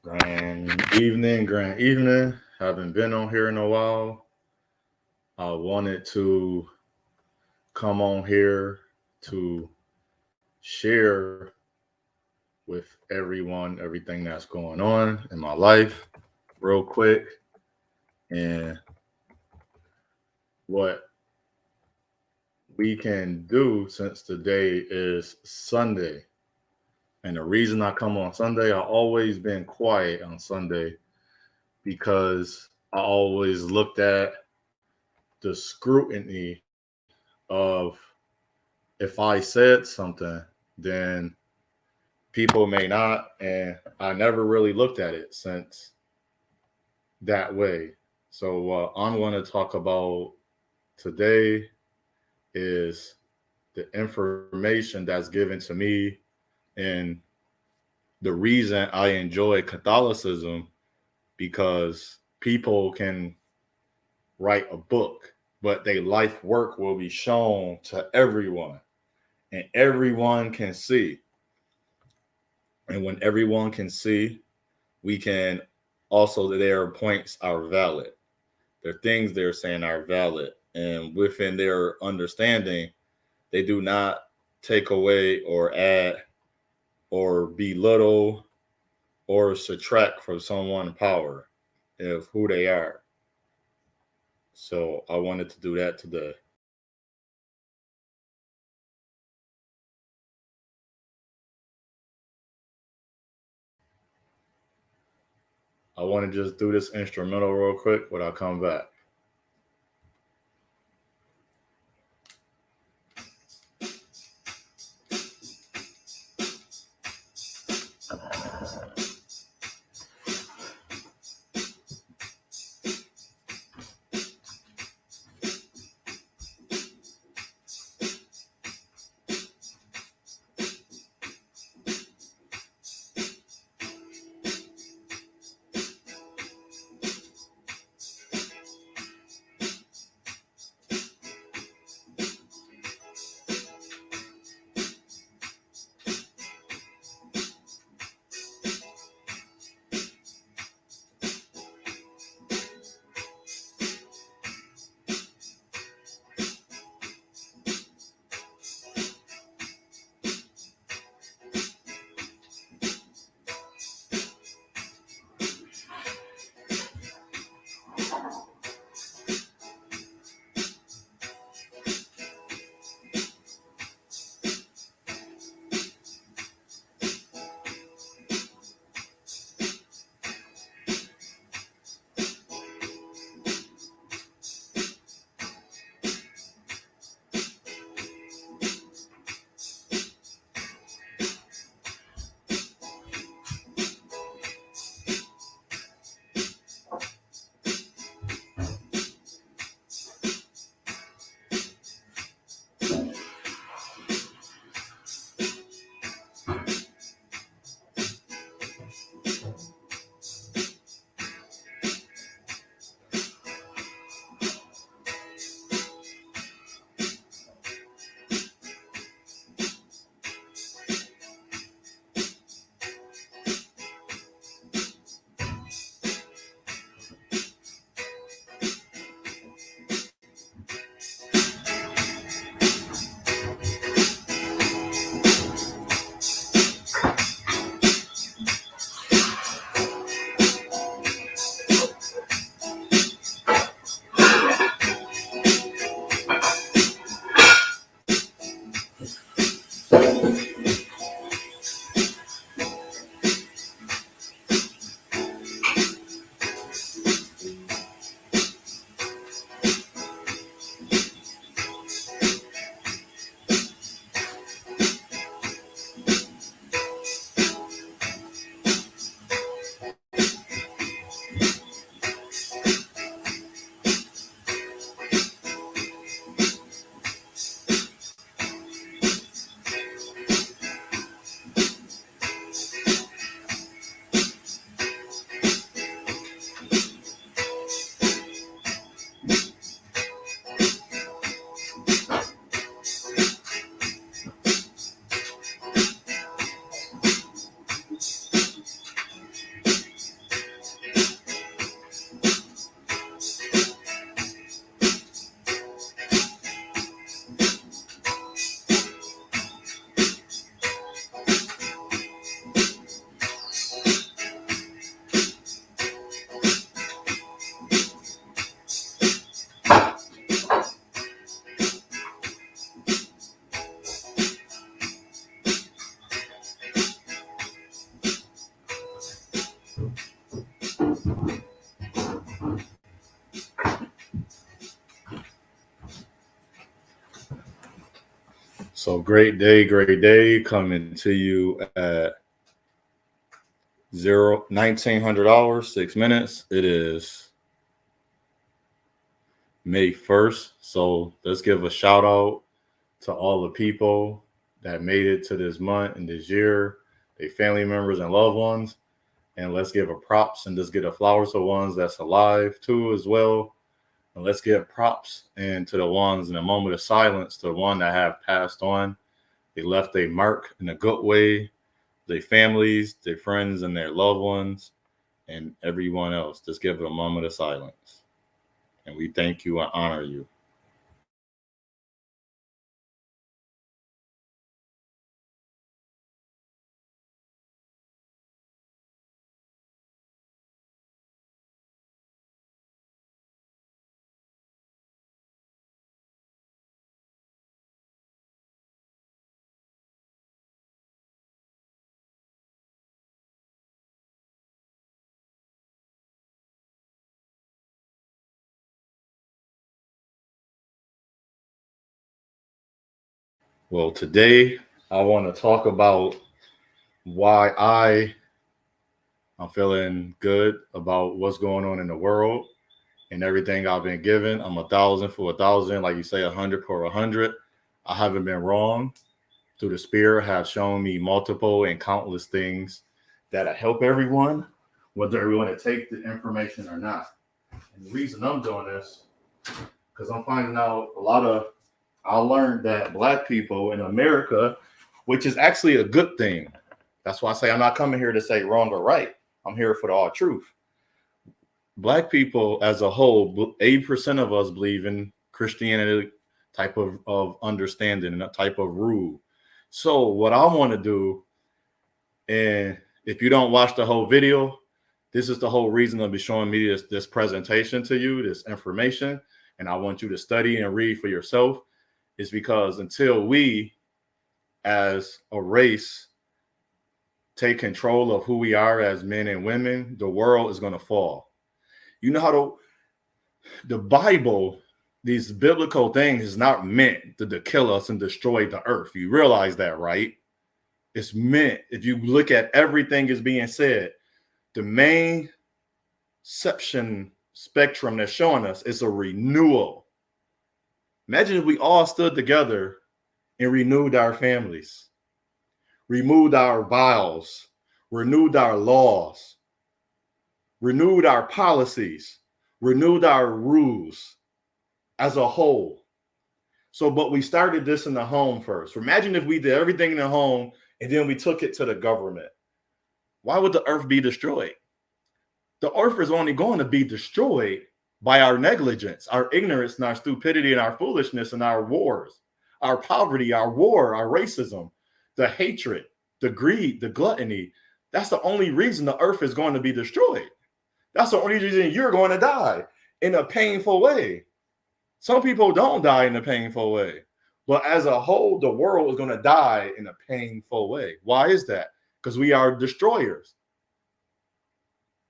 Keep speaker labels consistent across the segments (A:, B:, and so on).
A: Grand evening. Haven't been on here in a while. I wanted to come on here to share with everyone everything that's going on in my life real quick and what we can do since today is Sunday. And the reason I come on Sunday, I've always been quiet on Sunday because I always looked at the scrutiny of if I said something, then people may not. And I never really looked at it since that way. So, what I'm going to talk about today is the information that's given to me and the reason I enjoy Catholicism because people can write a book, but their life work will be shown to everyone and everyone can see. And when everyone can see, we can also, their points are valid. Their things they're saying are valid. And within their understanding, they do not take away or add or belittle or subtract from someone's power of who they are. So I wanted to do that today. I want to just do this instrumental real quick when I come back. So great day coming to you at 1900 hours, 6 minutes. It is May 1st. So let's give a shout out to all the people that made it to this month and this year, their family members and loved ones. And let's give a props and just get a flowers to ones that's alive too as well. And let's give props and to the ones in a moment of silence, to the one that have passed on. They left a mark in a good way. Their families, their friends, and their loved ones, and everyone else. Just give it a moment of silence. And we thank you and honor you. Well, today I want to talk about why I'm feeling good about what's going on in the world and everything I've been given. I'm 1,000 for 1,000, like you say, 100 for 100. I haven't been wrong. Through the Spirit have shown me multiple and countless things that help everyone, whether everyone to take the information or not. And the reason I'm doing this, because I'm finding out I learned that Black people in America, which is actually a good thing. That's why I say I'm not coming here to say wrong or right. I'm here for the all truth. Black people as a whole, 80% of us believe in Christianity type of understanding and a type of rule. So what I want to do, and if you don't watch the whole video, this is the whole reason I'll be showing me this presentation to you, this information, and I want you to study and read for yourself, is because until we as a race take control of who we are as men and women, the world is going to fall. You know how the Bible, these biblical things is not meant to kill us and destroy the earth. You realize that, right? It's meant, if you look at everything is being said, the main spectrum that's showing us is a renewal. Imagine if we all stood together and renewed our families, renewed our vows, renewed our laws, renewed our policies, renewed our rules as a whole. So, but we started this in the home first. Imagine if we did everything in the home and then we took it to the government. Why would the earth be destroyed? The earth is only going to be destroyed by our negligence, our ignorance, and our stupidity, and our foolishness, and our wars, our poverty, our war, our racism, the hatred, the greed, the gluttony. That's the only reason the earth is going to be destroyed. That's the only reason you're going to die in a painful way. Some people don't die in a painful way, but as a whole, the world is going to die in a painful way. Why is that? Because we are destroyers.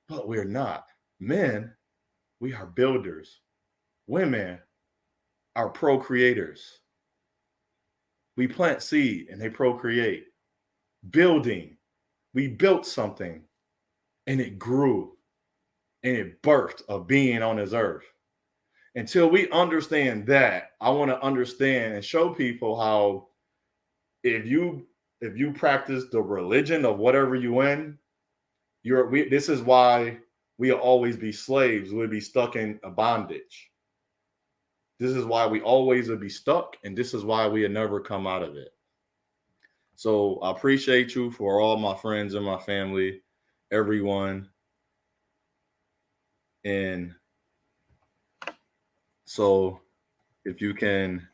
A: But we're not. Men, we are builders. Women are procreators. We plant seed and they procreate. Building, we built something and it grew and it birthed a being on this earth. Until we understand that, I want to understand and show people how if you practice the religion of whatever you in, this is why we'll always be slaves. We'll be stuck in a bondage. This is why we always will be stuck, and this is why we'll never come out of it. So I appreciate you for all my friends and my family, everyone. And so if you can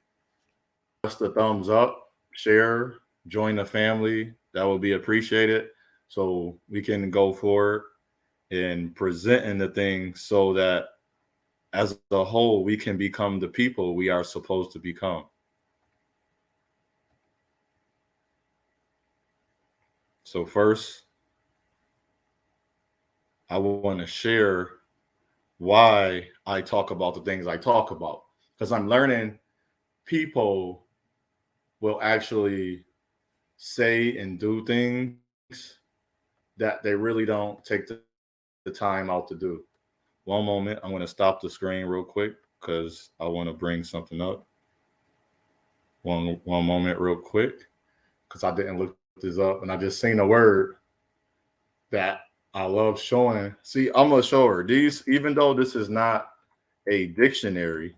A: press the thumbs up, share, join the family, that would be appreciated. So we can go forward in presenting the things so that as a whole, we can become the people we are supposed to become. So first, I want to share why I talk about the things I talk about, because I'm learning people will actually say and do things that they really don't take the time out to do. One moment, I'm going to stop the screen real quick because I want to bring something up. One moment real quick, because I didn't look this up and I just seen a word that I love showing. See, I'm going to show her these, even though this is not a dictionary,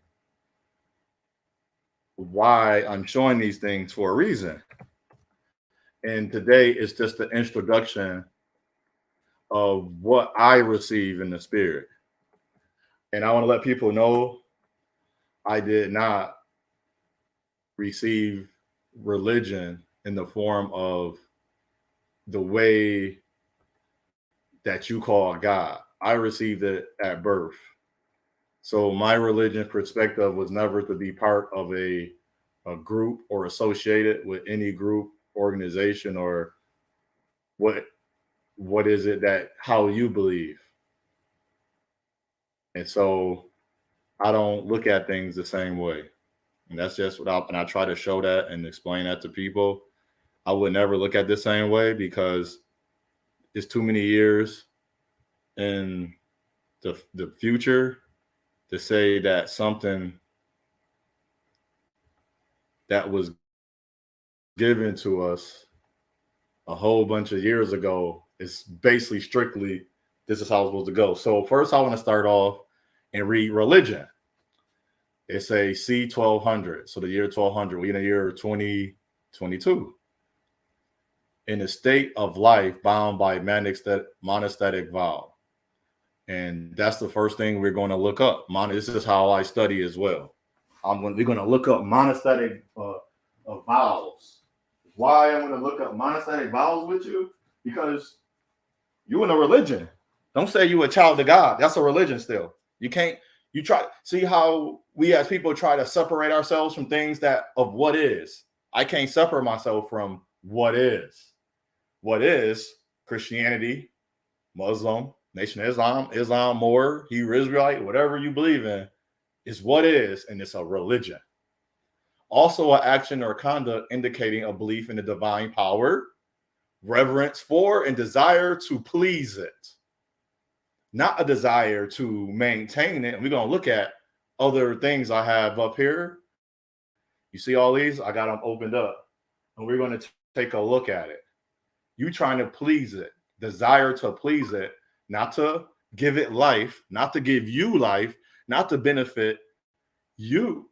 A: why I'm showing these things for a reason. And today it's just the introduction of what I receive in the spirit. And I want to let people know I did not receive religion in the form of the way that you call God. I received it at birth. So my religion perspective was never to be part of a group or associated with any group, organization, or what is it that how you believe. And so I don't look at things the same way. And that's just and I try to show that and explain that to people. I would never look at the same way because it's too many years in the future to say that something that was given to us a whole bunch of years ago is basically strictly this is how it's supposed to go. So first I want to start off and read religion. It's a C1200. So the year 1200, we in the year 2022. In a state of life bound by monostatic vow. And that's the first thing we're going to look up. This is how I study as well. We're going to look up monostatic vowels. Why I'm going to look up monostatic vowels with you? Because you in a religion. Don't say you a child of God. That's a religion still. You can't. You try see how we as people try to separate ourselves from things that of what is. I can't separate myself from what is. What is Christianity, Muslim, Nation of Islam, Moor, Hebrew Israelite, whatever you believe in, is what is, and it's a religion. Also, an action or conduct indicating a belief in the divine power, reverence for, and desire to please it. Not a desire to maintain it. And we're going to look at other things I have up here. You see all these? I got them opened up. And we're going to take a look at it. You trying to please it, desire to please it, not to give it life, not to give you life, not to benefit you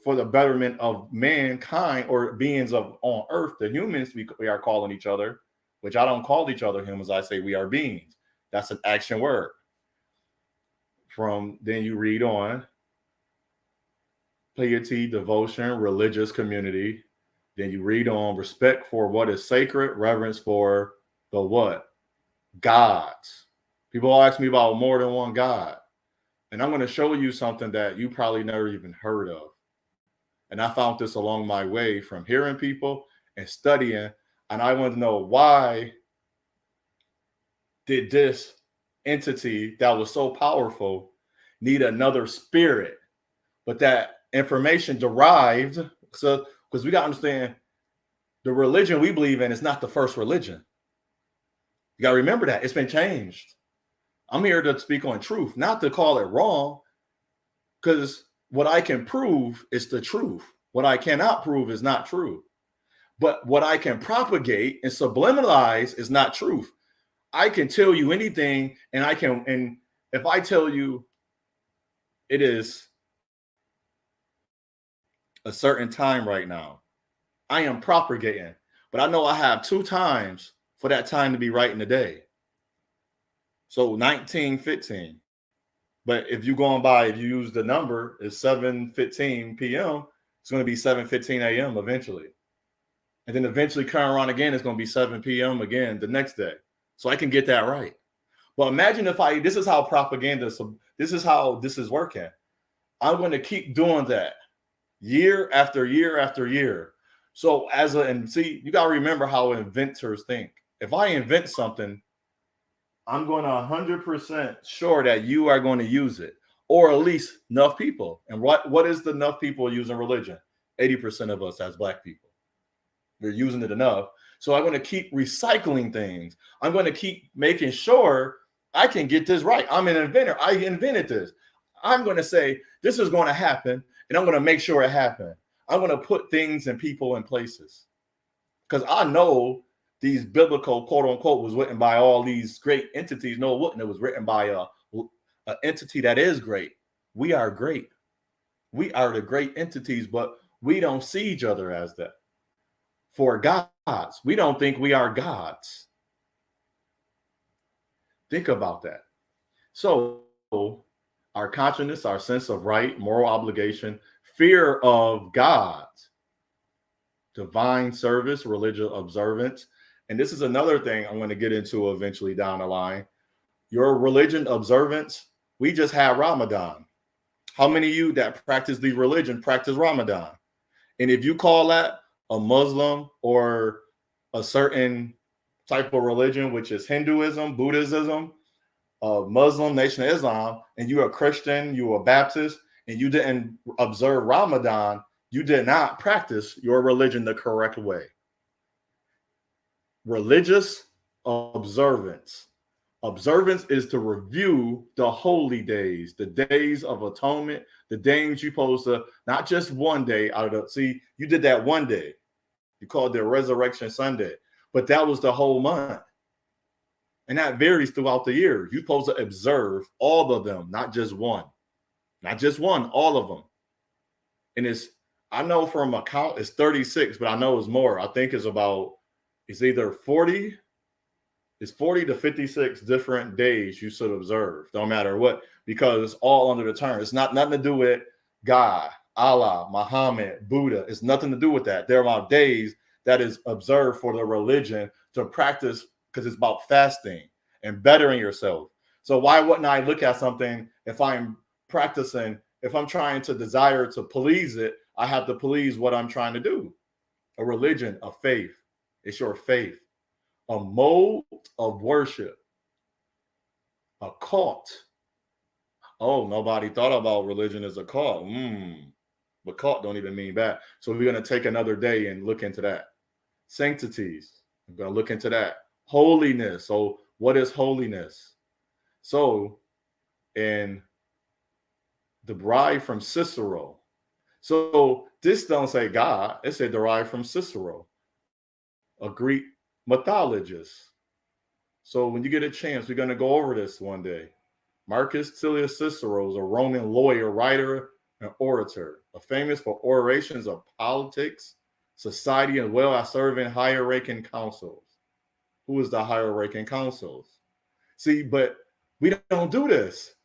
A: for the betterment of mankind or beings of on earth, the humans we are calling each other, which I don't call each other humans. I say we are beings. That's an action word. From then you read on, piety, devotion, religious community. Then you read on respect for what is sacred, reverence for the what? Gods. People ask me about more than one God. And I'm going to show you something that you probably never even heard of. And I found this along my way from hearing people and studying. And I want to know, why did this entity that was so powerful need another spirit? But that information derived, so because we got to understand the religion we believe in is not the first religion. You got to remember that it's been changed. I'm here to speak on truth, not to call it wrong, because what I can prove is the truth. What I cannot prove is not true. But what I can propagate and subliminalize is not truth. I can tell you anything, and if I tell you it is a certain time right now, I am propagating, but I know I have 2 times for that time to be right in the day. So 1915. But if you use the number, it's 7:15 p.m., it's going to be 7:15 a.m. eventually. And then eventually come around again, it's going to be 7 p.m. again the next day. So I can get that right. Well, imagine if this is how propaganda, so this is how this is working. I'm going to keep doing that year after year after year. So you got to remember how inventors think. If I invent something, I'm going to 100% sure that you are going to use it, or at least enough people. And what is the enough people using religion? 80% of us as Black people. We're using it enough. So I'm going to keep recycling things. I'm going to keep making sure I can get this right. I'm an inventor. I invented this. I'm going to say this is going to happen, and I'm going to make sure it happens. I'm going to put things and people in places, because I know these biblical quote unquote was written by all these great entities. No, it wasn't. It was written by an entity that is great. We are great. We are the great entities, but we don't see each other as that. For gods, we don't think we are gods. Think about that. So our consciousness, our sense of right, moral obligation, fear of God, divine service, religious observance. And this is another thing I'm going to get into eventually down the line. Your religion observance, we just had Ramadan. How many of you that practice the religion practice Ramadan? And if you call that a Muslim or a certain type of religion, which is Hinduism, Buddhism, Muslim, Nation of Islam, and you're a Christian, you're a Baptist, and you didn't observe Ramadan, you did not practice your religion the correct way. Religious observance. Observance is to review the holy days, the days of atonement, the days you're supposed to, not just one day out of the, see, you did that one day. You called it Resurrection Sunday, but that was the whole month. And that varies throughout the year. You're supposed to observe all of them, not just one. Not just one, all of them. And it's, I know from a count, it's 36, but I know it's more. I think it's about, it's either 40, it's 40 to 56 different days you should observe, no matter what, because it's all under the term. It's not nothing to do with God, Allah, Muhammad, Buddha. It's nothing to do with that. There are days that is observed for the religion to practice, because it's about fasting and bettering yourself. So why wouldn't I look at something if I'm practicing, if I'm trying to desire to please it, I have to please what I'm trying to do. A religion, a faith. It's your faith. A mode of worship. A cult. Oh, nobody thought about religion as a cult. But cult don't even mean bad. So we're going to take another day and look into that. Sanctities. I'm going to look into that. Holiness. So what is holiness? So in the derived from Cicero. So this don't say God. It said derived from Cicero, a Greek mythologist. So when you get a chance, we're going to go over this one day. Marcus Tullius Cicero is a Roman lawyer, writer, and orator, famous for orations of politics, society, as well as serving higher-ranking councils. Who is the higher-ranking councils? See, but we don't do this.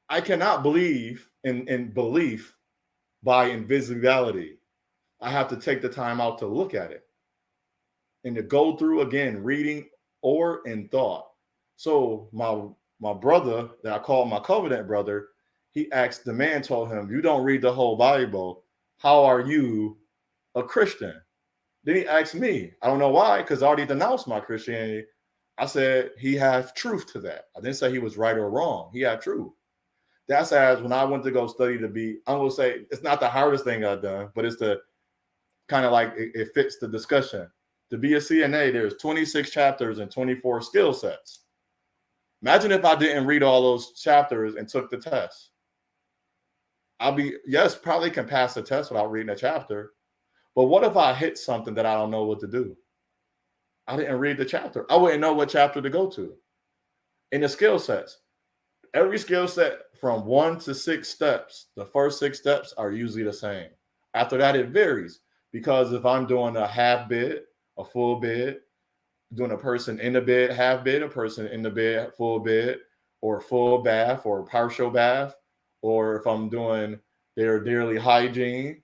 A: I cannot believe in belief by invisibility. I have to take the time out to look at it and to go through again, reading or in thought. So my brother that I call my covenant brother, he asked, the man told him, you don't read the whole Bible. How are you a Christian? Then he asked me, I don't know why, because I already denounced my Christianity. I said, he has truth to that. I didn't say he was right or wrong. He had truth. That's as when I went to go study to be, I'm going to say it's not the hardest thing I've done, but it's the kind of like it fits the discussion. To be a CNA, there's 26 chapters and 24 skill sets. Imagine if I didn't read all those chapters and took the test. I'll be, yes, probably can pass the test without reading a chapter. But what if I hit something that I don't know what to do? I didn't read the chapter. I wouldn't know what chapter to go to. In the skill sets, every skill set from 1 to 6 steps, the first 6 steps are usually the same. After that, it varies, because if I'm doing a half bid, a full bid, doing a person in the bed, half bed, a person in the bed, full bed, or full bath, or partial bath, or if I'm doing their daily hygiene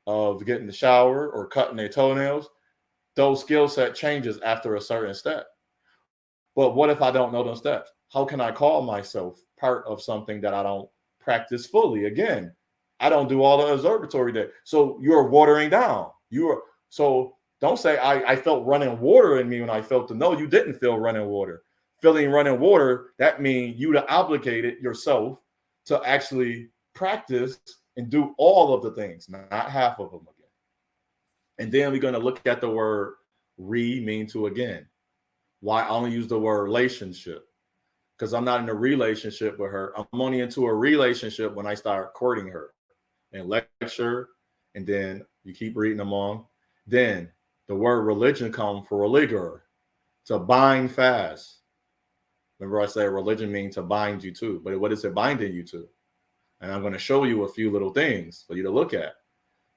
A: of getting the shower or cutting their toenails, those skill set changes after a certain step. But what if I don't know those steps? How can I call myself part of something that I don't practice fully? Again, I don't do all the observatory day. So you're watering down. So don't say I felt running water in me when I felt the no, you didn't feel running water. Feeling running water, that means you obligated yourself to actually practice and do all of the things, not half of them again. And then we're going to look at the word mean to again. Why I only use the word relationship? Because I'm not in a relationship with her. I'm only into a relationship when I start courting her and lecture. And then you keep reading them on. Then the word religion comes for religor, to bind fast. Remember I said religion means to bind you to, but what is it binding you to? And I'm going to show you a few little things for you to look at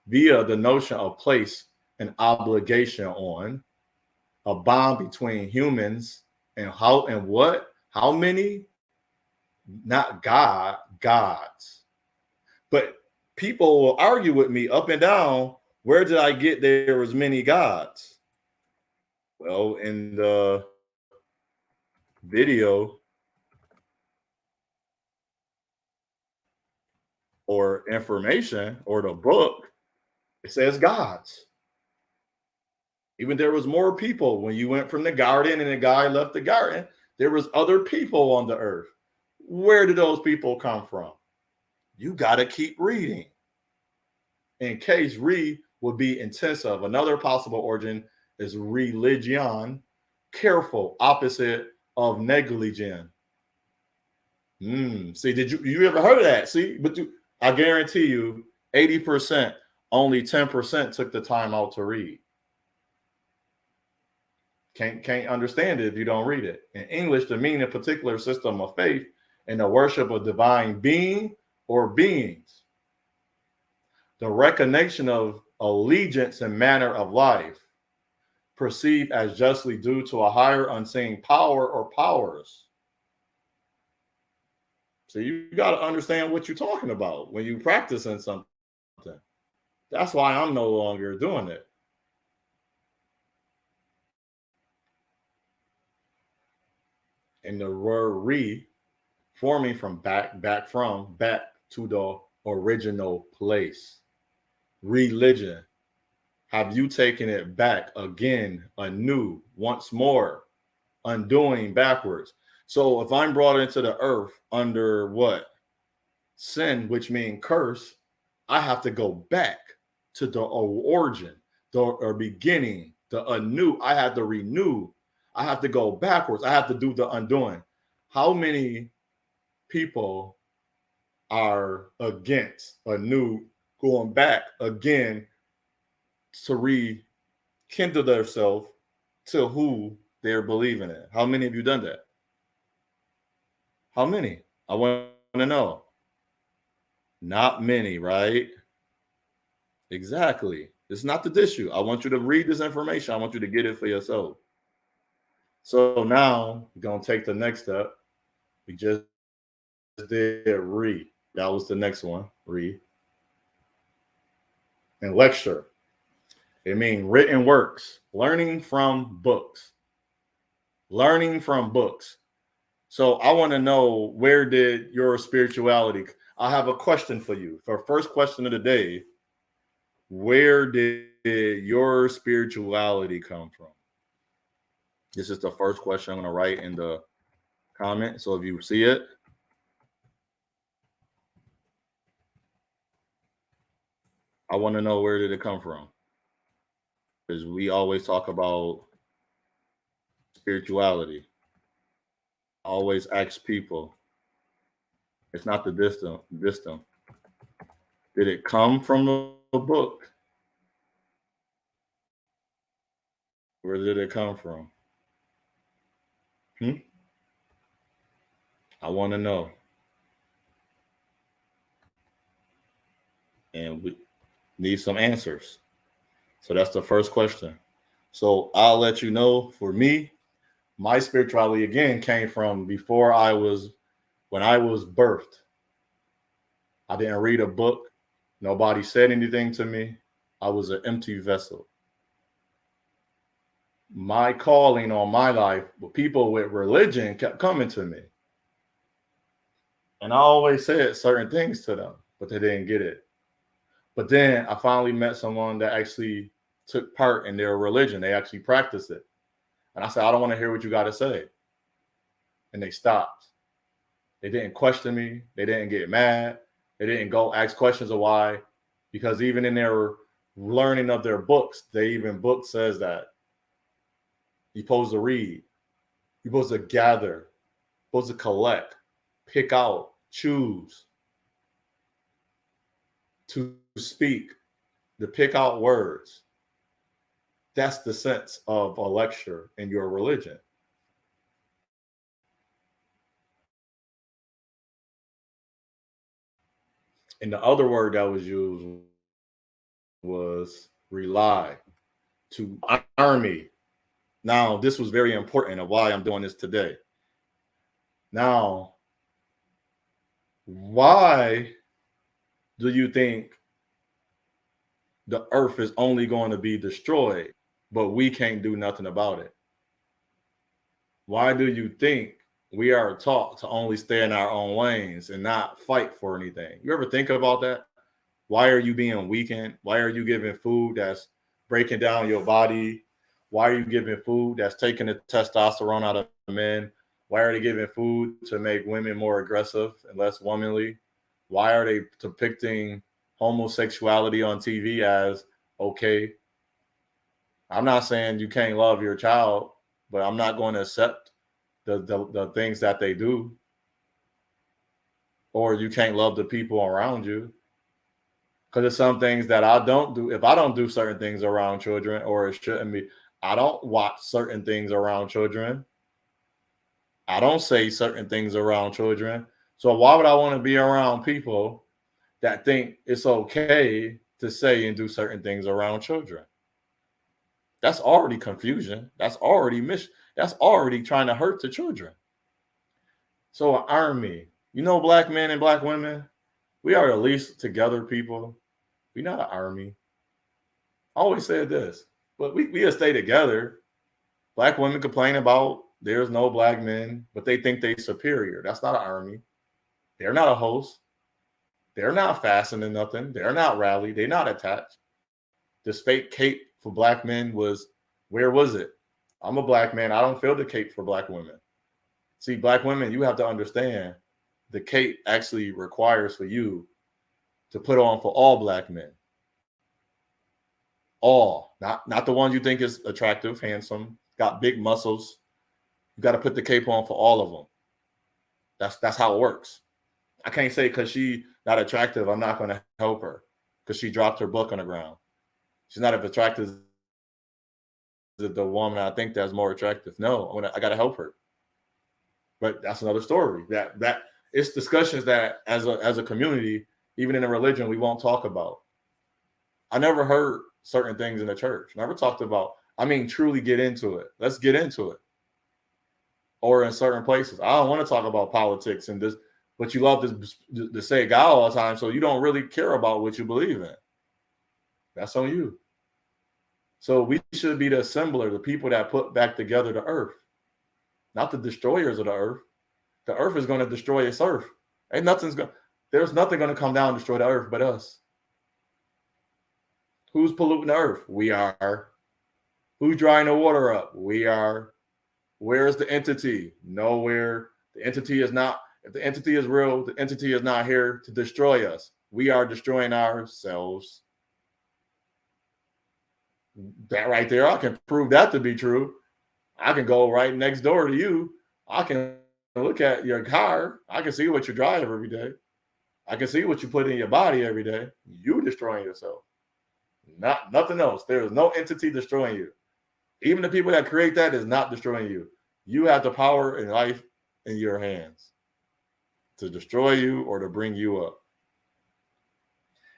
A: via the notion of place an obligation on, a bond between humans and how many, not God, gods. But people will argue with me up and down, where did I get there was many gods? Well, in the video or information or the book, it says gods. Even there was more people when you went from the garden and the guy left the garden, there was other people on the earth. Where did those people come from? You got to keep reading. In case would be intensive. Another possible origin is religion, careful, opposite of negligent. See, did you ever heard of that? See, but I guarantee you 80%, only 10% took the time out to read. Can't understand it if you don't read it. In English, to mean a particular system of faith and the worship of divine being or beings. The recognition of allegiance and manner of life, perceived as justly due to a higher unseen power or powers. So you got to understand what you're talking about when you're practicing something. That's why I'm no longer doing it. And the word forming from back to the original place. Religion. Have you taken it back again, anew, once more, undoing backwards? So if I'm brought into the earth under what? Sin, which means curse, I have to go back to the origin, or beginning, the anew. I have to renew. I have to go backwards. I have to do the undoing. How many people are against anew, going back again to rekindle themselves to who they're believing in? How many of you done that? How many? I want to know. Not many, right? Exactly. It's not the issue. I want you to read this information. I want you to get it for yourself. So now we're going to take the next step. We just did read. That was the next one. Read. And lecture. It means written works. Learning from books. Learning from books. So I want to know, where did your spirituality? I have a question for you. For first question of the day, where did your spirituality come from? This is the first question I'm going to write in the comment. So if you see it, I want to know, where did it come from? Because we always talk about spirituality. I always ask people, it's not the distant. Did it come from the book? Where did it come from? I want to know. And we need some answers. So that's the first question. So I'll let you know, for me, my spirituality again came from when I was birthed. I didn't read a book. Nobody said anything to me. I was an empty vessel. My calling on my life, people with religion kept coming to me. And I always said certain things to them, but they didn't get it. But then I finally met someone that actually took part in their religion. They actually practiced it. And I said, I don't want to hear what you got to say. And they stopped. They didn't question me. They didn't get mad. They didn't go ask questions of why. Because even in their learning of their books. Book says that you're supposed to read, you're supposed to gather, you're supposed to collect, pick out, choose, to speak, to pick out words. That's the sense of a lecture in your religion. And the other word that was used was rely, to army. Now, this was very important of why I'm doing this today. Now, why do you think the earth is only going to be destroyed, but we can't do nothing about it? Why do you think we are taught to only stay in our own lanes and not fight for anything? You ever think about that? Why are you being weakened? Why are you giving food that's breaking down your body? Why are you giving food that's taking the testosterone out of men? Why are they giving food to make women more aggressive and less womanly? Why are they depicting homosexuality on TV as okay? I'm not saying you can't love your child, but I'm not going to accept the things that they do. Or you can't love the people around you. Because there's some things that I don't do. If I don't do certain things around children, or it shouldn't be, I don't watch certain things around children. I don't say certain things around children. So why would I want to be around people that think it's okay to say and do certain things around children? That's already confusion. That's already that's already trying to hurt the children. So an army, black men and black women, we are the least together people. We're not an army. I always said this, but we stay together. Black women complain about there's no black men, but they think they're superior. That's not an army. They're not a host. They're not fastened to nothing. They're not rallied. They're not attached. This fake cape for black men where was it? I'm a black man. I don't feel the cape for black women. See, black women, you have to understand the cape actually requires for you to put on for all black men. All, not the ones you think is attractive, handsome, got big muscles. You got to put the cape on for all of them. That's how it works. I can't say because she's not attractive, I'm not going to help her because she dropped her book on the ground. She's not as attractive as the woman I think that's more attractive. No, I got to help her. But that's another story. That it's discussions that as a community, even in a religion, we won't talk about. I never heard certain things in the church. Never talked about. Truly get into it. Let's get into it. Or in certain places, I don't want to talk about politics and this, but you love to say God all the time, so you don't really care about what you believe in. That's on you. So we should be the assembler, the people that put back together the earth, not the destroyers of the earth. The earth is going to destroy its earth. There's nothing going to come down and destroy the earth but us. Who's polluting the earth? We are. Who's drying the water up? We are. Where's the entity? Nowhere. The entity is not. If the entity is real, the entity is not here to destroy us. We are destroying ourselves. That right there, I can prove that to be true. I can go right next door to you. I can look at your car. I can see what you drive every day. I can see what you put in your body every day. You destroying yourself. Nothing else. There is no entity destroying you. Even the people that create that is not destroying you. You have the power in life in your hands to destroy you or to bring you up.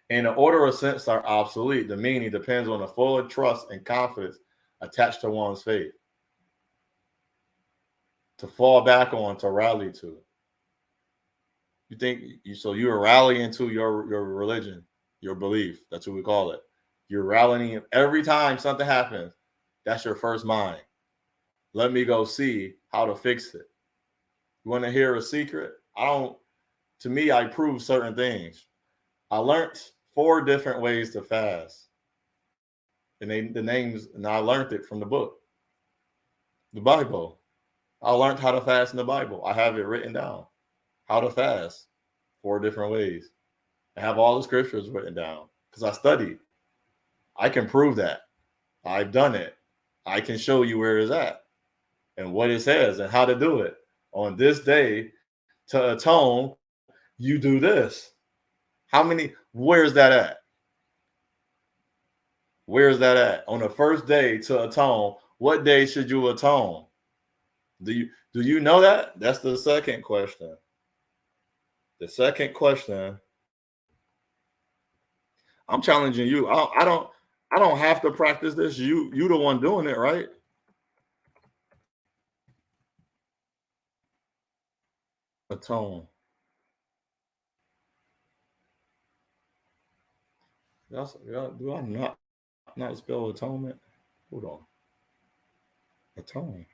A: And the order of sense are obsolete. The meaning depends on the full trust and confidence attached to one's faith. To fall back on, to rally to. You think so you're rallying to your religion, your belief. That's what we call it. You're rallying every time something happens. That's your first mind. Let me go see how to fix it. You want to hear a secret? To me, I prove certain things. I learned 4 different ways to fast. And the names, and I learned it from the book, the Bible. I learned how to fast in the Bible. I have it written down. How to fast 4 different ways. I have all the scriptures written down because I studied. I can prove that. I've done it. I can show you where it's at and what it says and how to do it. On this day to atone, you do this. Where's that at? Where's that at? On the first day to atone, what day should you atone? Do you know that? That's the second question. The second question, I'm challenging you. I don't have to practice this. You the one doing it, right? Atone. Do I not spell atonement? Hold on. Atone.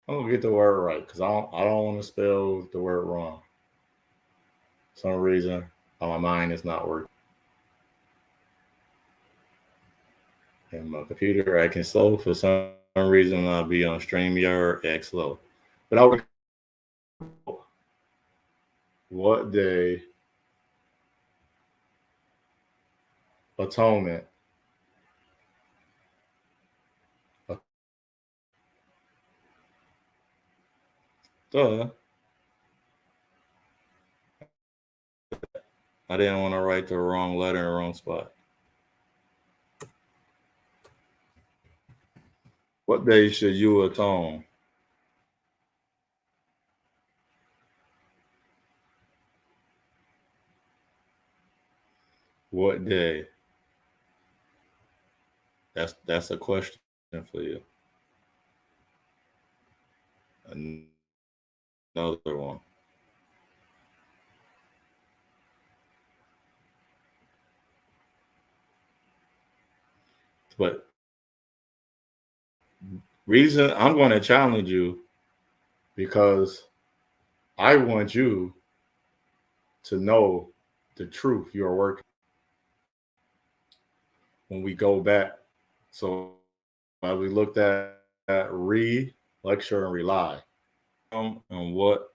A: I'm gonna get the word right because I don't want to spell the word wrong. For some reason, my mind is not working. And my computer acting slow for some reason. I'll be on StreamYard act slow. But I'll what day atonement duh. I didn't want to write the wrong letter in the wrong spot. What day should you atone? What day? That's a question for you. Another one. But reason I'm going to challenge you because I want you to know the truth you're working. When we go back, so we looked at read, lecture, and rely. And what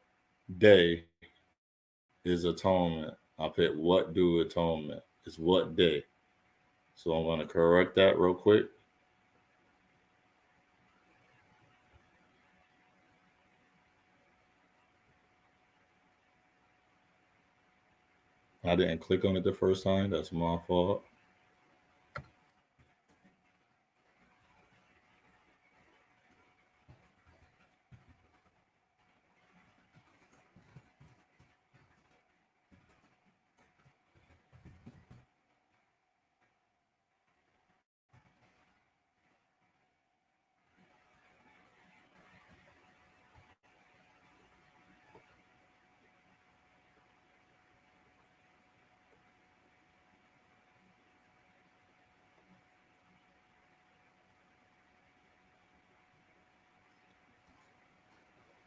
A: day is atonement? I put what do atonement is what day. So I'm going to correct that real quick. I didn't click on it the first time. That's my fault.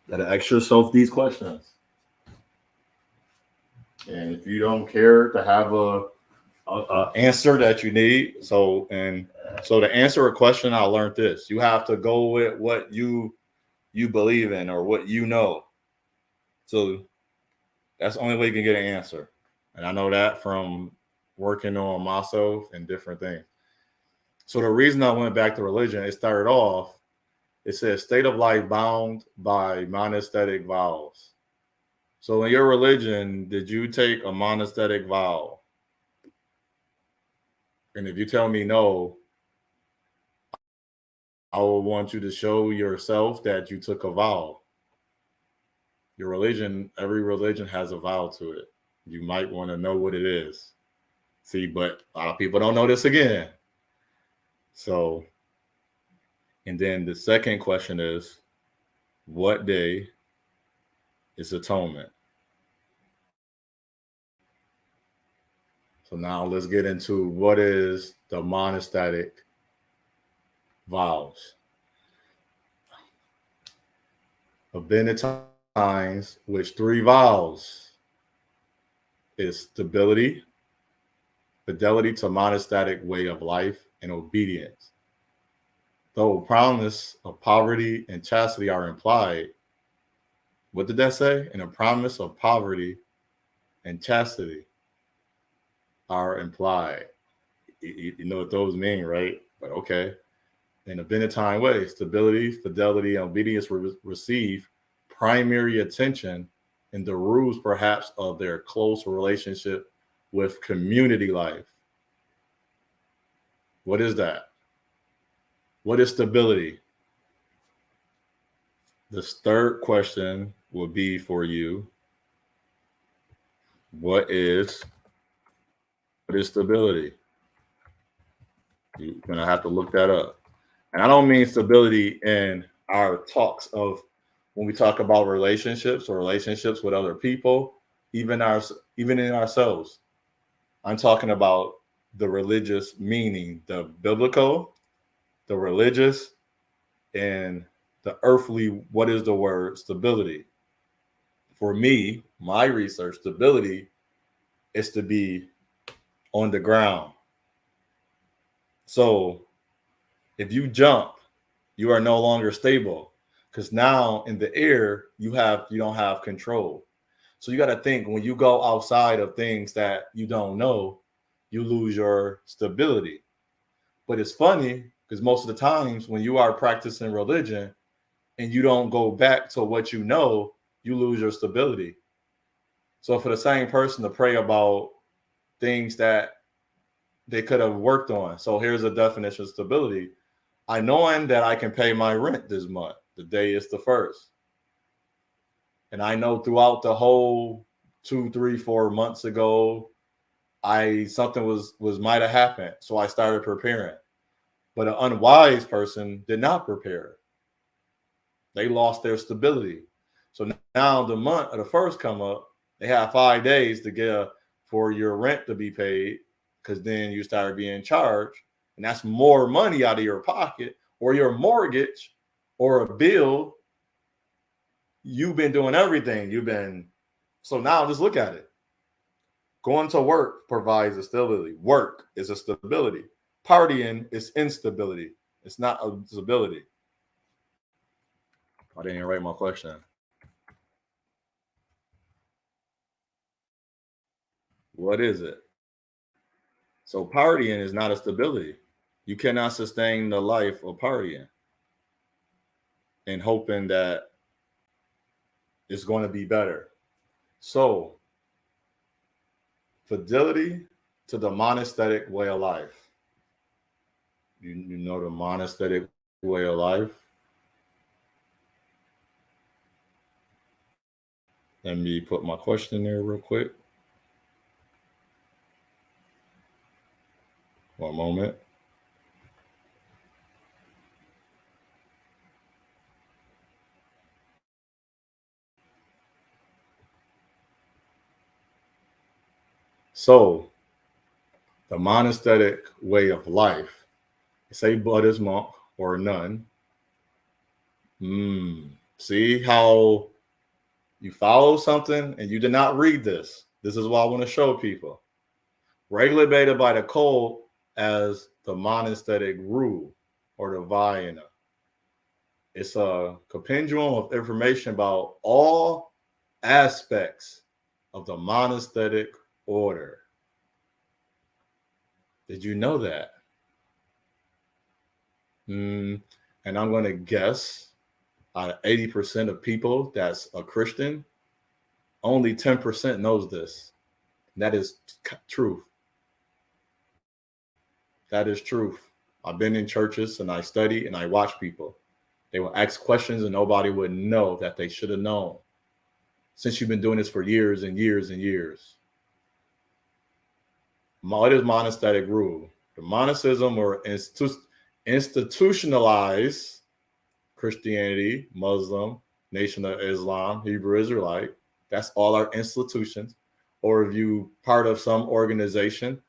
A: Gotta ask yourself these questions. And if you don't care to have a answer that you need, so to answer a question, I learned this: you have to go with what you believe in or what you know. So that's the only way you can get an answer. And I know that from working on myself and different things. So the reason I went back to religion, it started off, it says state of life bound by monostatic vowels. So in your religion, did you take a monostatic vowel? And if you tell me no, I will want you to show yourself that you took a vowel. Your religion, every religion has a vowel to it. You might want to know what it is. See, but a lot of people don't know this again. So, and then the second question is, what day is atonement? So now let's get into what is the monostatic vowels. Of times, which three vowels is stability, fidelity to monostatic way of life, and obedience. Though promise of poverty and chastity are implied, what did that say? In a promise of poverty and chastity. are implied. You know what those mean, right? But okay. In a Benedictine way, stability, fidelity, and obedience receive primary attention in the rules, perhaps, of their close relationship with community life. What is that? What is stability? This third question will be for you. What is stability? You're going to have to look that up. And I don't mean stability in our talks of when we talk about relationships or relationships with other people, even in ourselves. I'm talking about the religious meaning, the biblical, the religious, and the earthly. What is the word stability? For me, my research, stability is to be on the ground. So if you jump, you are no longer stable, because now in the air you don't have control. So you got to think, when you go outside of things that you don't know, you lose your stability. But it's funny because most of the times when you are practicing religion and you don't go back to what you know, you lose your stability. So for the same person to pray about things that they could have worked on. So here's a definition of stability. I knowing that I can pay my rent this month. The day is the 1st. And I know throughout the whole 2, 3, 4 months ago, something was might have happened. So I started preparing. But an unwise person did not prepare. They lost their stability. So now the month of the 1st come up, they have 5 days to get for your rent to be paid, because then you start being charged. And that's more money out of your pocket, or your mortgage, or a bill. You've been doing everything. So now just look at it. Going to work provides a stability. Work is a stability. Partying is instability. It's not a stability. I didn't even write my question. What is it? So partying is not a stability. You cannot sustain the life of partying and hoping that it's going to be better. So fidelity to the monostatic way of life. You know the monostatic way of life? Let me put my question there real quick. One moment. So the monastetic way of life, say Buddhist monk or nun. See how you follow something and you did not read this. This is what I want to show people. Regulated by the code as the monastetic rule or the Vayana. It's a compendium of information about all aspects of the monastic order. Did you know that? And I'm going to guess 80% of people that's a Christian, only 10% knows this. And that is truth. That is truth. I've been in churches and I study and I watch people. They will ask questions and nobody would know that they should have known, since you've been doing this for years and years and years. What is monastetic rule? The monasticism or institutionalized Christianity, Muslim, Nation of Islam, Hebrew Israelite. That's all our institutions. Or if you part of some organization.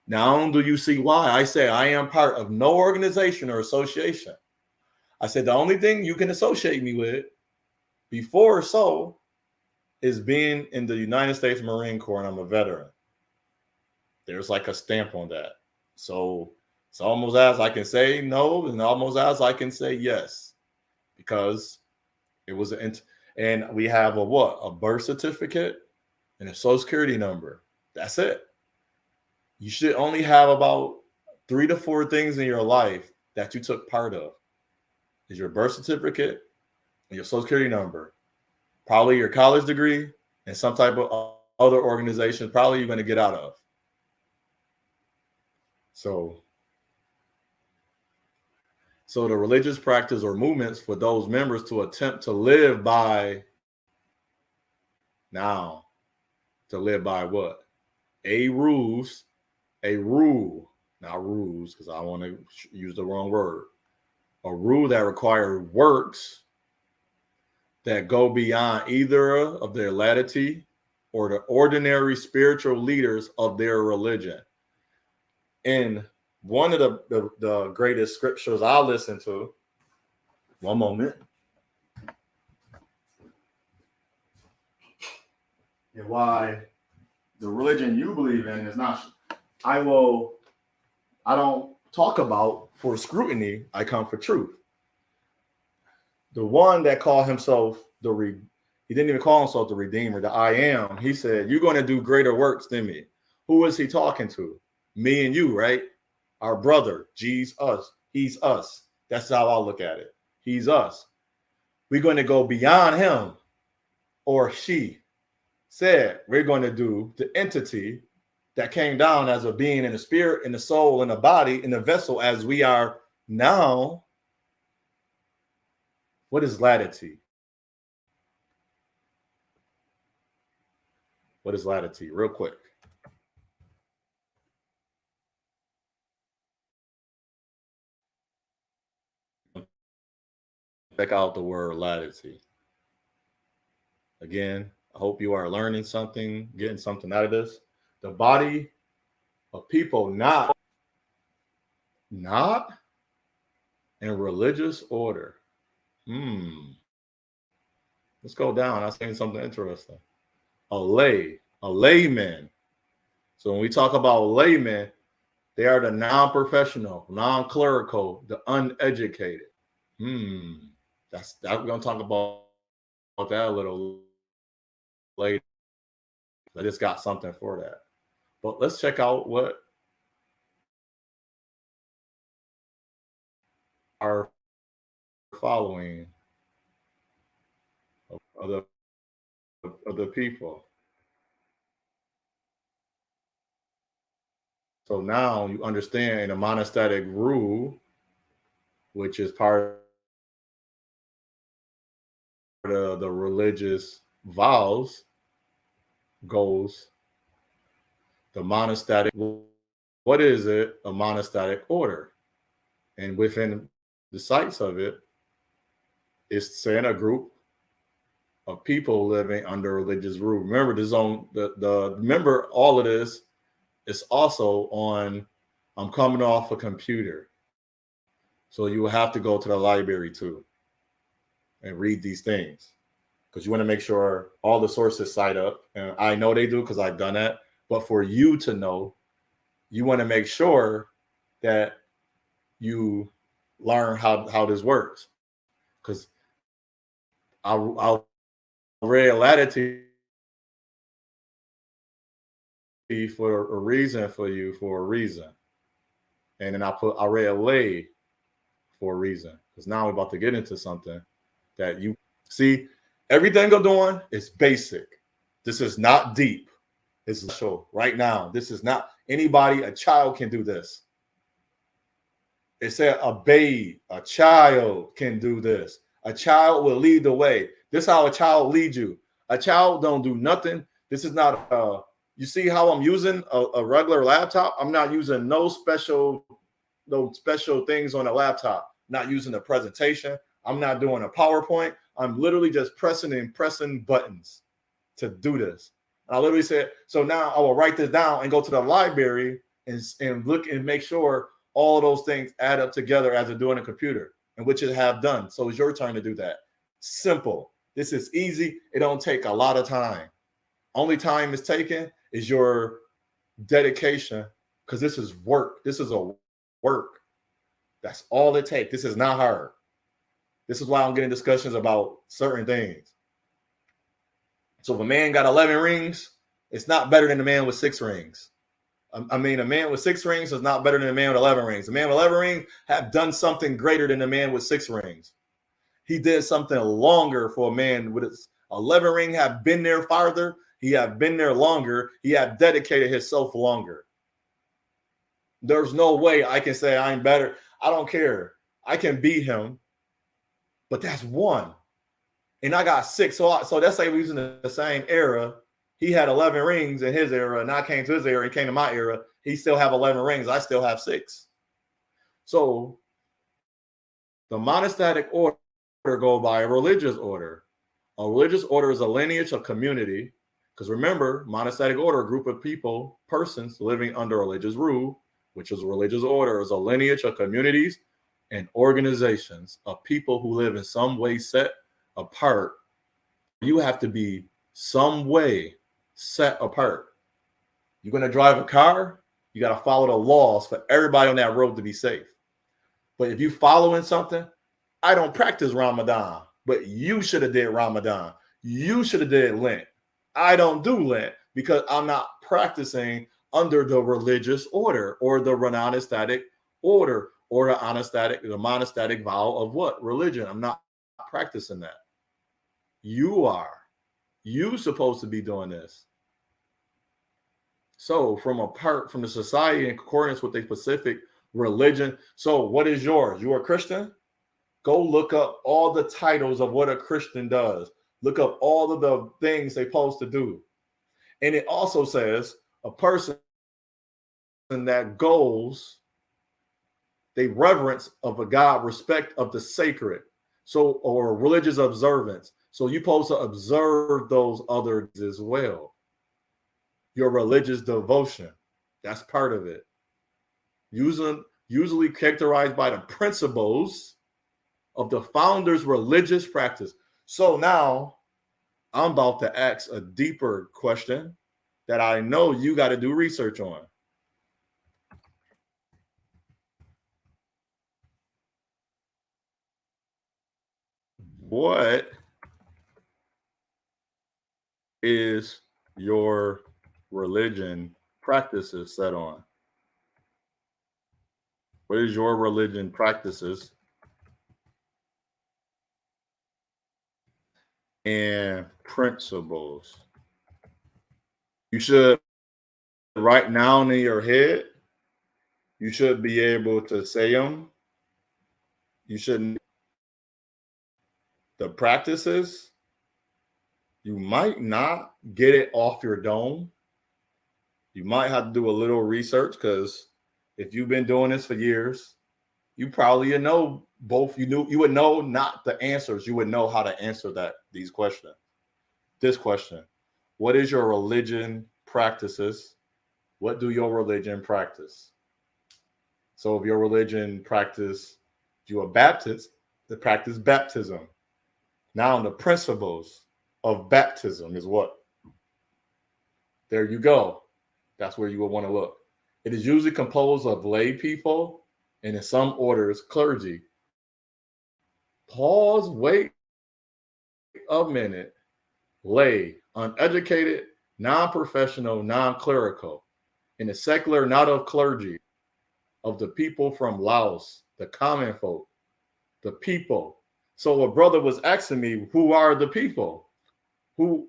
A: Now do you see why I say I am part of no organization or association? I said the only thing you can associate me with before is being in the United States Marine Corps, and I'm a veteran. There's like a stamp on that. So it's almost as I can say no, and almost as I can say yes, because it was and we have a birth certificate and a social security number. That's it. You should only have about 3 to 4 things in your life that you took part of. Is your birth certificate, your social security number, probably your college degree, and some type of other organization probably you're going to get out of. So the religious practice or movements for those members to attempt to live by now, to live by what? A rule, not rules, because I want to use the wrong word. A rule that requires works that go beyond either of their laity or the ordinary spiritual leaders of their religion. In one of the greatest scriptures I listen to, one moment, and why the religion you believe in is not, I don't talk about for scrutiny, I come for truth. The one that called himself he didn't even call himself the Redeemer, the I Am. He said, you're going to do greater works than me. Who is he talking to? Me and you, right? Our brother, Jesus, us. He's us. That's how I look at it. He's us. We're going to go beyond him, or she said we're going to do the entity that came down as a being in the spirit, in the soul, in the body, in the vessel as we are now. What is latitude? What is latitude? Real quick. Check out the word latitude. Again, I hope you are learning something, getting something out of this. The body of people not in religious order. Let's go down. I was saying something interesting. A layman. So when we talk about laymen, they are the non-professional, non-clerical, the uneducated. That's we're gonna talk about that a little later. I just got something for that. But let's check out what our following of the people. So now you understand a monostatic rule, which is part of the religious vows, goes the monostatic. What is it? A monostatic order. And within the sites of it, it's saying a group of people living under religious rule. Remember, remember all of this is also on. I'm coming off a computer, so you will have to go to the library too and read these things because you want to make sure all the sources cite up. And I know they do because I've done that. But for you to know, you want to make sure that you learn how this works. Because I'll read latitude for a reason for you, for a reason. And then I read lay for a reason. Because now we're about to get into something that you see. Everything I'm doing is basic. This is not deep. It's special right now. This is not anybody. A child can do this. It said a babe, a child can do this. A child will lead the way. This is how a child leads you. A child don't do nothing. This is not you see how I'm using a regular laptop? I'm not using no special things on a laptop. Not using a presentation. I'm not doing a PowerPoint. I'm literally just pressing buttons to do this. I literally said, so now I will write this down and go to the library and look and make sure all of those things add up together as I do on a computer, and which I have done. So it's your turn to do that. Simple. This is easy. It don't take a lot of time. Only time it's taken is your dedication, because this is work. This is a work. That's all it takes. This is not hard. This is why I'm getting discussions about certain things. So if a man got 11 rings, it's not better than a man with 6 rings. I mean, a man with 6 rings is not better than a man with 11 rings. A man with 11 rings have done something greater than a man with 6 rings. He did something longer for a man with his 11 ring, have been there farther. He have been there longer. He have dedicated himself longer. There's no way I can say I'm better. I don't care. I can beat him, but that's one. And I got 6. So that's like we was in the same era. He had 11 rings in his era, and I came to his era. He came to my era. He still have 11 rings. I still have 6. So the monostatic order go by a religious order. A religious order is a lineage of community. Because remember, monostatic order, a group of people, persons living under religious rule, which is a religious order, is a lineage of communities and organizations of people who live in some way set apart. You have to be some way set apart. You're going to drive a car, you got to follow the laws for everybody on that road to be safe. But if you following something, I don't practice Ramadan, but you should have did Ramadan. You should have did Lent. I don't do Lent because I'm not practicing under the religious order or the monostatic order or the monostatic vow of what? Religion. I'm not practicing that. You are. You supposed to be doing this. So from apart from the society in accordance with a specific religion. So what is yours? You are a Christian? Go look up all the titles of what a Christian does. Look up all of the things they're supposed to do. And it also says a person that goes, they reverence of a God, respect of the sacred. So, or religious observance. So you're supposed to observe those others as well. Your religious devotion. That's part of it. Usually characterized by the principles of the founder's religious practice. So now I'm about to ask a deeper question that I know you got to do research on. What is your religion practices set on? What is your religion practices and principles? You should write down in your head. You should be able to say them. You shouldn't. The practices, you might not get it off your dome. You might have to do a little research because if you've been doing this for years, you probably know both. You would know not the answers. You would know how to answer these questions. This question: what is your religion practices? What do your religion practice? So if your religion practice, you are Baptist, to practice baptism. Now the principles of baptism is what? There you go. That's where you would want to look. It is usually composed of lay people and in some orders, clergy. Pause, wait a minute. Lay, uneducated, non-professional, non-clerical. In the secular, not of clergy, of the people from Laos, the common folk, the people. So a brother was asking me, who are the people?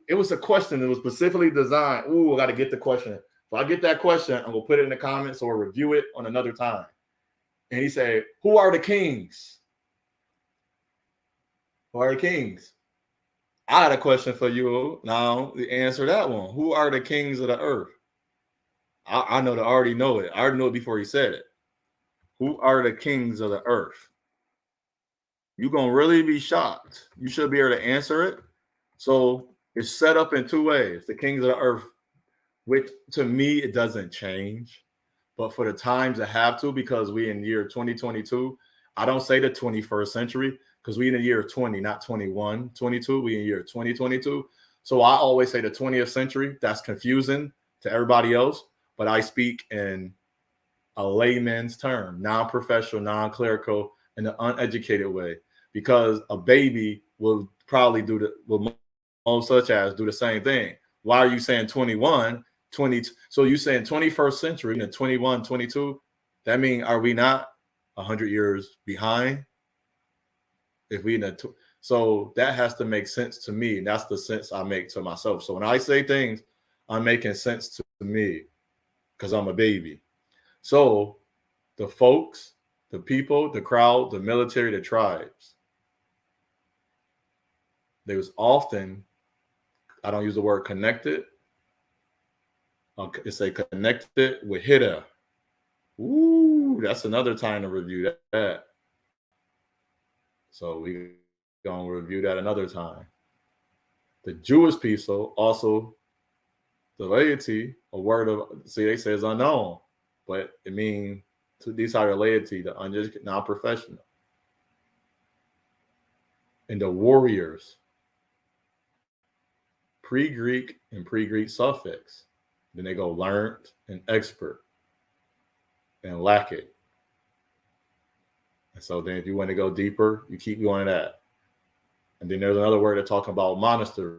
A: It was a question that was specifically designed. Ooh, I got to get the question. If I get that question, I'm going to put it in the comments or review it on another time. And he said, who are the kings? Who are the kings? I had a question for you now to answer that one. Who are the kings of the earth? I know I already know it. I already know it before he said it. Who are the kings of the earth? You're going to really be shocked. You should be able to answer it. So it's set up in 2 ways. The kings of the earth, which to me, it doesn't change. But for the times it have to, because we in year 2022, I don't say the 21st century because we in the year 20, not 21, 22. We in year 2022. So I always say the 20th century. That's confusing to everybody else. But I speak in a layman's term, non-professional, non-clerical, in an uneducated way, because a baby will probably do the same thing. Why are you saying 21? 20. So you saying 21st century and 21, 22? That mean, are we not 100 years behind? If we in a so that has to make sense to me. And that's the sense I make to myself. So when I say things, I'm making sense to me because I'm a baby. So the folks, the people, the crowd, the military, the tribes, they was often, I don't use the word connected. It's a connected with hitter. Ooh, that's another time to review that. So we gonna review that another time. The Jewish people also, the laity, a word of, see, they say is unknown, but it means these are the laity, the uneducated, non-professional. And the warriors, pre-Greek and pre-Greek suffix. Then they go learned and expert and lack it. And so then if you want to go deeper, you keep going that. And then there's another word they're talking about, monastery.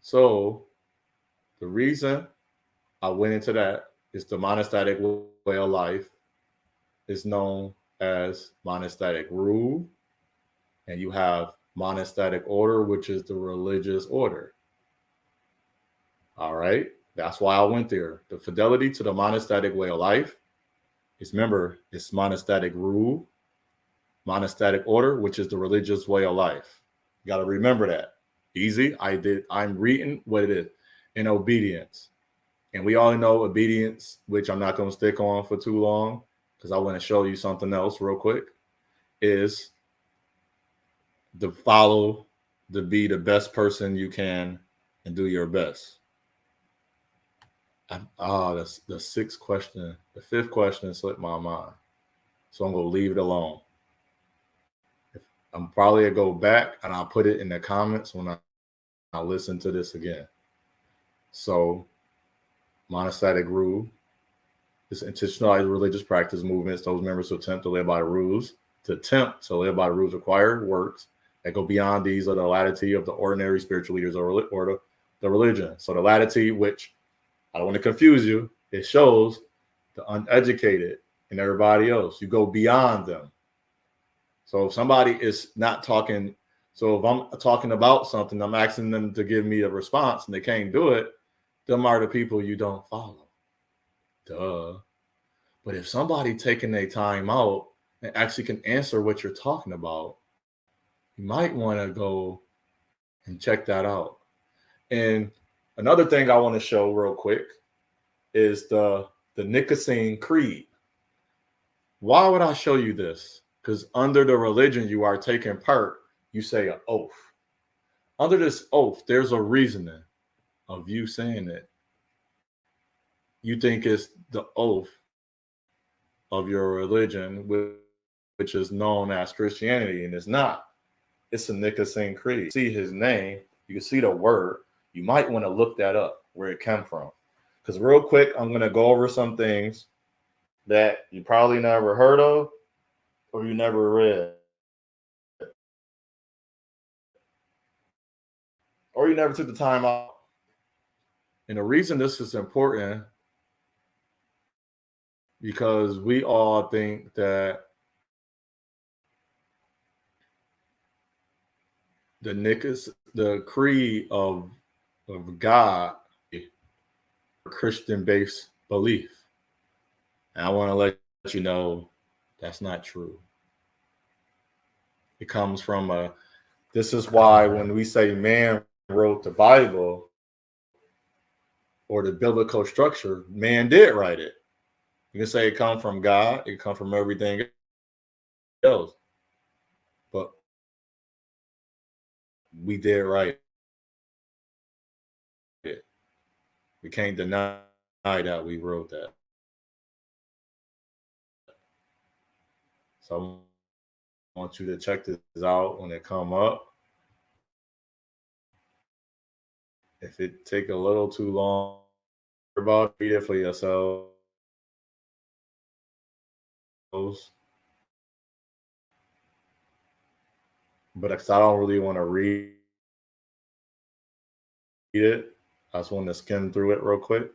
A: So the reason I went into that is the monastatic way of life is known as monastatic rule. And you have monastatic order, which is the religious order. All right. That's why I went there. The fidelity to the monastatic way of life is, remember, it's monastatic rule, monastatic order, which is the religious way of life. You got to remember that. Easy. I'm reading what it is. In obedience. And we all know obedience, which I'm not going to stick on for too long because I want to show you something else real quick, is to follow, to be the best person you can and do your best. That's the sixth question. The fifth question slipped my mind. So I'm going to leave it alone. I'm probably going to go back and I'll put it in the comments when I listen to this again. So monastatic rule is intentionalized religious practice movements. Those members who attempt to live by the rules, require works that go beyond these or the latitude of the ordinary spiritual leaders or the religion. So the latitude, which I don't want to confuse you, it shows the uneducated and everybody else. You go beyond them. So if somebody is not talking, so if I'm talking about something, I'm asking them to give me a response and they can't do it, them are the people you don't follow. Duh. But if somebody taking their time out and actually can answer what you're talking about, you might want to go and check that out. And another thing I want to show real quick is the Nicene Creed. Why would I show you this? Because under the religion you are taking part, you say an oath. Under this oath, there's a reasoning of you saying it. You think it's the oath of your religion, which is known as Christianity, and it's not. It's a Nicene Creed. See his name, you can see the word. You might want to look that up, where it came from. Because real quick, I'm going to go over some things that you probably never heard of or you never read. Or you never took the time out. And the reason this is important, because we all think that the creed of God, Christian-based belief. And I want to let you know that's not true. It comes from this is why when we say man wrote the Bible or the biblical structure, man did write it. You can say it come from God, it come from everything else. But we did write it. We can't deny that we wrote that. So I want you to check this out when it come up. If it take a little too long, about read it for yourself. But because I don't really want to read it, I just want to skim through it real quick.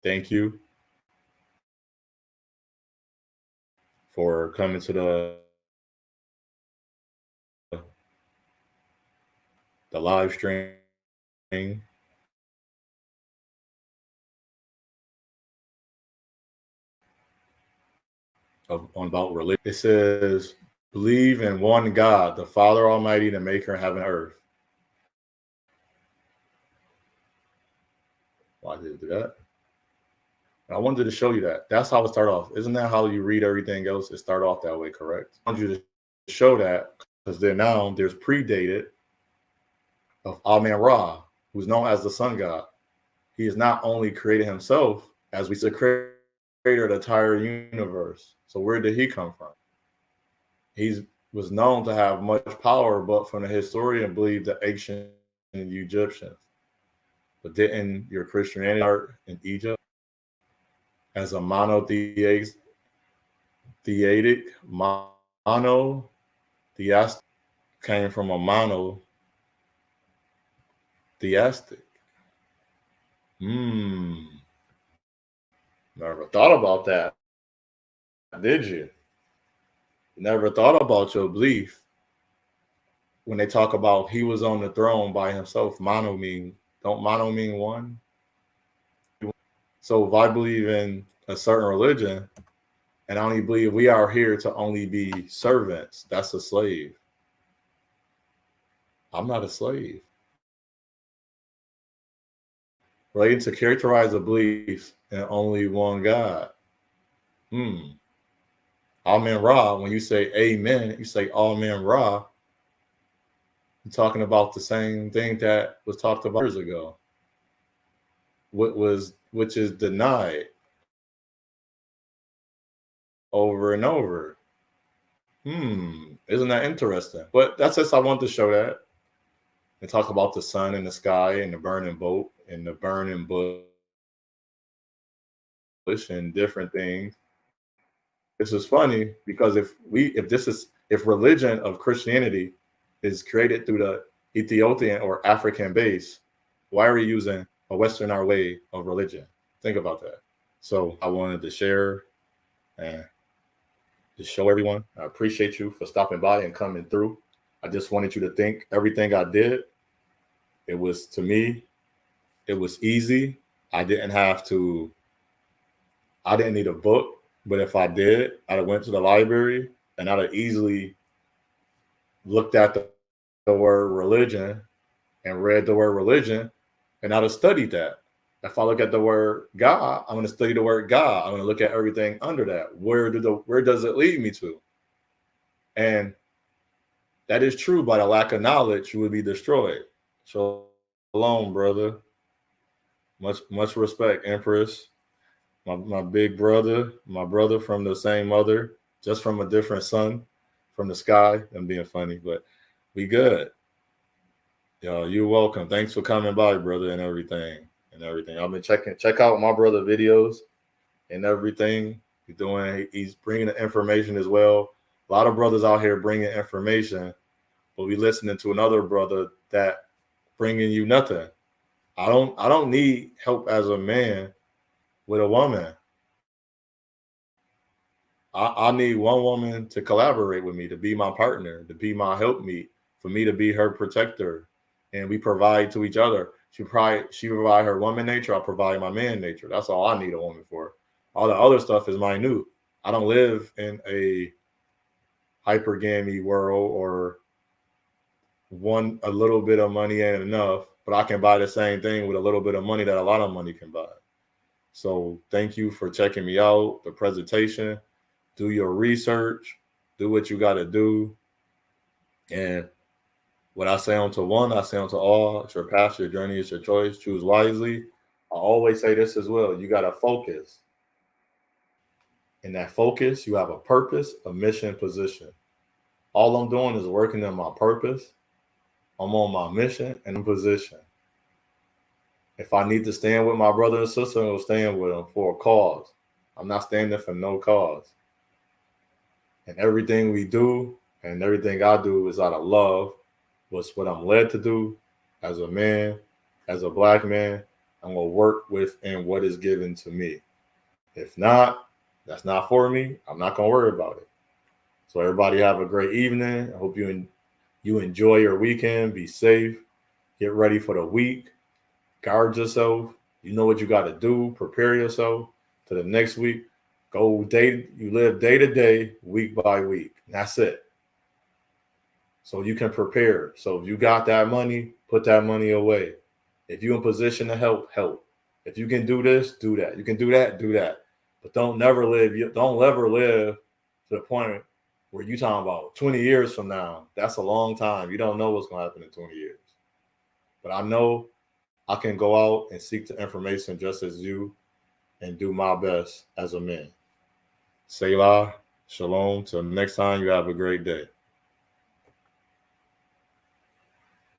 A: Thank you for coming to the live stream. On about religion. It says, believe in one God, the Father Almighty, the maker of heaven and earth. Why did it do that? I wanted to show you that. That's how it started off. Isn't that how you read everything else? It started off that way, correct? I want you to show that because then now there's predated of Amen-Ra, who's known as the sun god. He has not only created himself, as we said, creator of the entire universe. So where did he come from? He was known to have much power, but from the historian believed the ancient Egyptians. But didn't your Christianity start in Egypt as a monotheistic, monotheistic, came from a monotheistic. Never thought about that, did you? Never thought about your belief when they talk about he was on the throne by himself. Don't mono mean one? So if I believe in a certain religion and I only believe we are here to only be servants, that's a slave. I'm not a slave. Relating to characterize a belief in only one God. Amen-Ra, when you say amen, you say Amen-Ra. You're talking about the same thing that was talked about years ago. Which is denied over and over. Isn't that interesting? But that's just I want to show that and talk about the sun and the sky and the burning boat and the burning bush and different things. This is funny because if religion of Christianity is created through the Ethiopian or African base, why are we using a Westernized way of religion? Think about that. So I wanted to share and to show everyone. I appreciate you for stopping by and coming through. I just wanted you to think everything I did, it was, to me, it was easy. I didn't need a book, but if I did, I'd have went to the library and I'd have easily looked at the word religion and read the word religion and I'd have studied that. If I look at the word God, I'm going to study the word God. I'm going to look at everything under that. Where does it lead me to? And that is true. By the lack of knowledge, you would be destroyed. Shalom, brother. Much respect, Empress. My big brother, my brother from the same mother, just from a different sun, from the sky. I'm being funny, but we good. Yo, you're welcome. Thanks for coming by, brother, and everything. I've been check out my brother videos and everything. He's bringing the information as well. A lot of brothers out here bringing information, but we listening to another brother that bringing you nothing. I don't need help as a man with a woman. I need one woman to collaborate with me, to be my partner, to be my helpmeet, for me to be her protector, and we provide to each other. She provide her woman nature, I'll provide my man nature. That's all I need a woman for. All the other stuff is minute. I don't live in a hypergamy world or a little bit of money ain't enough, but I can buy the same thing with a little bit of money that a lot of money can buy. So thank you for checking me out, the presentation. Do your research, do what you got to do. And what I say unto one, I say unto all. It's your path, your journey, it's your choice. Choose wisely. I always say this as well. You got to focus. In that focus, you have a purpose, a mission, position. All I'm doing is working on my purpose. I'm on my mission and position. If I need to stand with my brother or sister, I'm going to stand with them for a cause. I'm not standing for no cause. And everything we do and everything I do is out of love. What's what I'm led to do as a man, as a black man. I'm going to work within what is given to me. If not, that's not for me. I'm not going to worry about it. So everybody have a great evening. I hope you enjoy your weekend. Be safe. Get ready for the week. Guard yourself. You know what you got to do. Prepare yourself to the next week. Go day. You live day to day, week by week. That's it. So you can prepare. So if you got that money, put that money away. If you're in position to help, help. If you can do this, do that. You can do that, do that. But don't ever live to the point where you talking about 20 years from now. That's a long time. You don't know what's going to happen in 20 years. But I know I can go out and seek the information just as you and do my best as a man. Selah, shalom. Till next time, you have a great day.